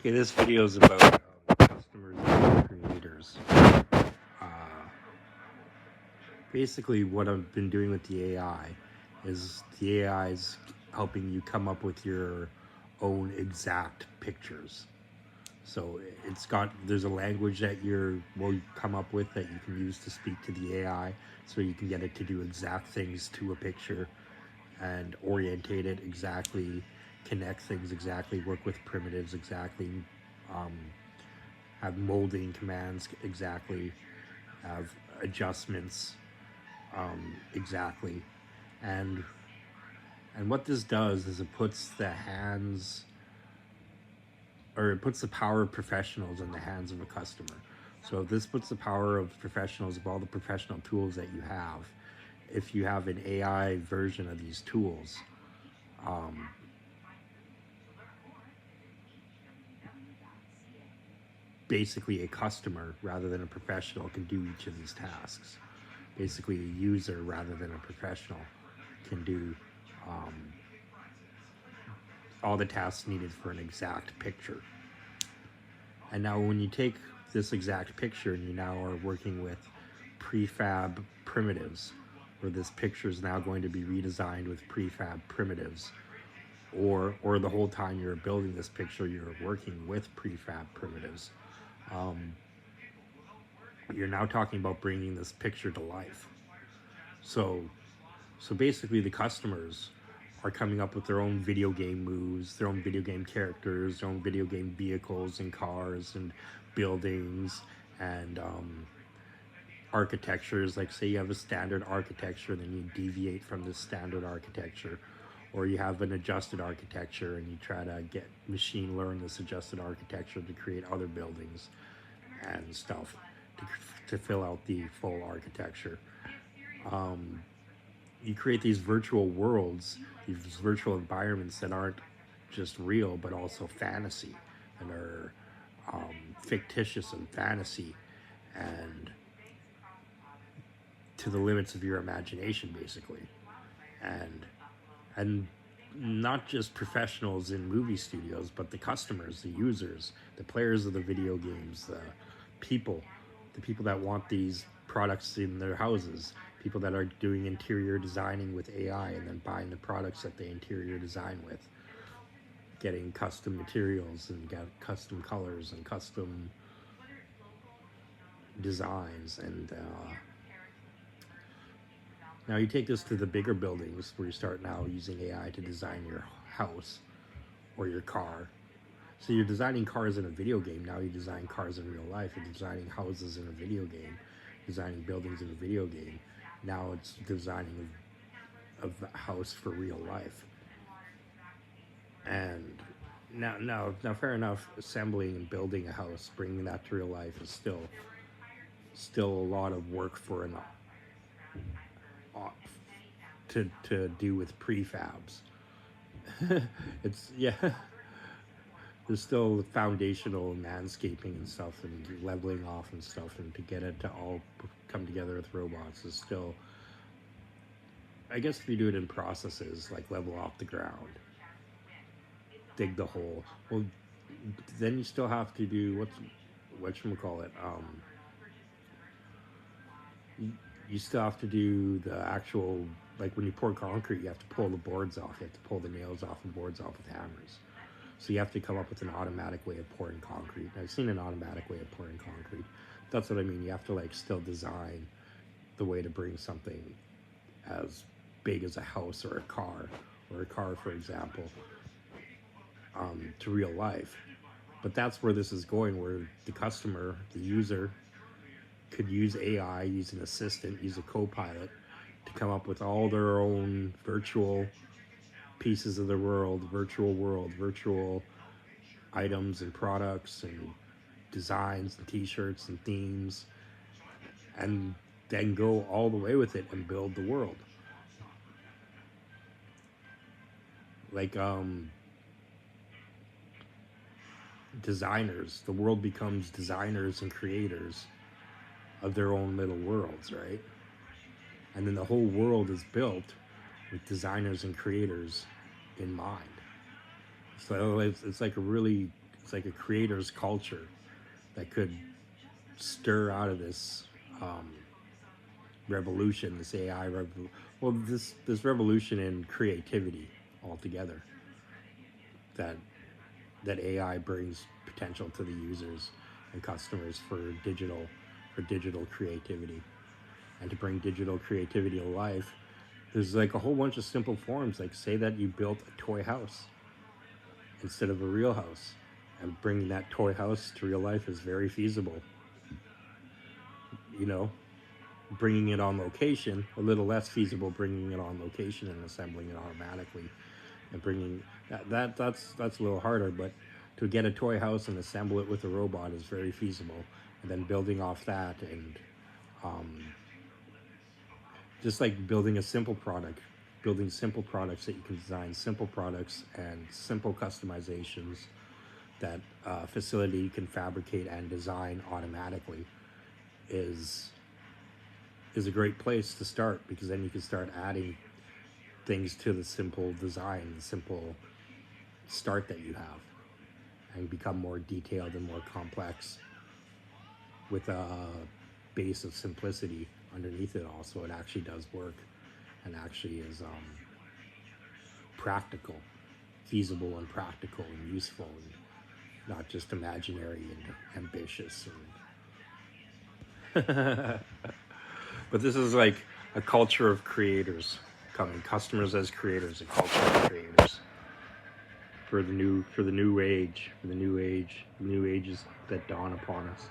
Okay, this video is about customers and creators. Basically, what I've been doing with the AI is the AI is helping you come up with your own exact pictures. So there's a language that will come up with that you can use to speak to the AI, so you can get it to do exact things to a picture and orientate it exactly, connect things exactly, work with primitives exactly, um, have molding commands exactly, have adjustments exactly, and what this does is it puts it puts the power of professionals in the hands of a customer. So if this puts the power of professionals, of all the professional tools that you have, if you have an AI version of these tools, basically a customer rather than a professional can do each of these tasks. Basically, a user rather than a professional can do all the tasks needed for an exact picture. And now when you take this exact picture and you now are working with prefab primitives, where this picture is now going to be redesigned with prefab primitives, or the whole time you're building this picture you're working with prefab primitives, you're now talking about bringing this picture to life. So basically the customers are coming up with their own video game moves, their own video game characters, their own video game vehicles and cars and buildings and architectures. Like, say you have a standard architecture, then you deviate from the standard architecture, or you have an adjusted architecture and you try to get machine learn this adjusted architecture to create other buildings and stuff to fill out the full architecture. You create these virtual worlds, these virtual environments that aren't just real but also fantasy and are fictitious and fantasy and to the limits of your imagination, basically. and and not just professionals in movie studios, but the customers, the users, the players of the video games, people, the people that want these products in their houses, people that are doing interior designing with AI and then buying the products that they interior design with, getting custom materials and get custom colors and custom designs. And now you take this to the bigger buildings where you start now using AI to design your house or your car. So you're designing cars in a video game. Now you design cars in real life. You're designing houses in a video game, designing buildings in a video game. Now it's designing a house for real life. And now, fair enough. Assembling and building a house, bringing that to real life, is still a lot of work for an to do with prefabs. It's yeah. There's still foundational landscaping and stuff and leveling off and stuff, and to get it to all come together with robots is still, I guess if you do it in processes like level off the ground, dig the hole, well, then you still have to do whatchamacallit, you still have to do the actual, like when you pour concrete, you have to pull the boards off, you have to pull the nails off and boards off with hammers. So you have to come up with an automatic way of pouring concrete. I've seen an automatic way of pouring concrete. That's what I mean. You have to like still design the way to bring something as big as a house or a car, for example, to real life. But that's where this is going, where the customer, the user, could use AI, use an assistant, use a co-pilot to come up with all their own virtual pieces of the world, virtual items and products and designs and t-shirts and themes, and then go all the way with it and build the world. Like designers, the world becomes designers and creators of their own little worlds, right? And then the whole world is built with designers and creators in mind. So it's like a really It's like a creator's culture that could stir out of this revolution, this AI revolution. Well, this revolution in creativity altogether. That AI brings potential to the users and customers for digital creativity, and to bring digital creativity to life. There's like a whole bunch of simple forms, like say that you built a toy house instead of a real house, and bringing that toy house to real life is very feasible. You know, bringing it on location, a little less feasible bringing it on location and assembling it automatically, and bringing that's a little harder. But to get a toy house and assemble it with a robot is very feasible, and then building off that, and just like building a simple product, building simple products that you can design, simple products and simple customizations that facility can fabricate and design automatically is a great place to start, because then you can start adding things to the simple design, the simple start that you have, and become more detailed and more complex with a base of simplicity underneath it all, so it actually does work and actually is practical, feasible and practical and useful, and not just imaginary and ambitious. And but this is like a culture of creators coming, customers as creators, a culture of creators for the new age, the new ages that dawn upon us.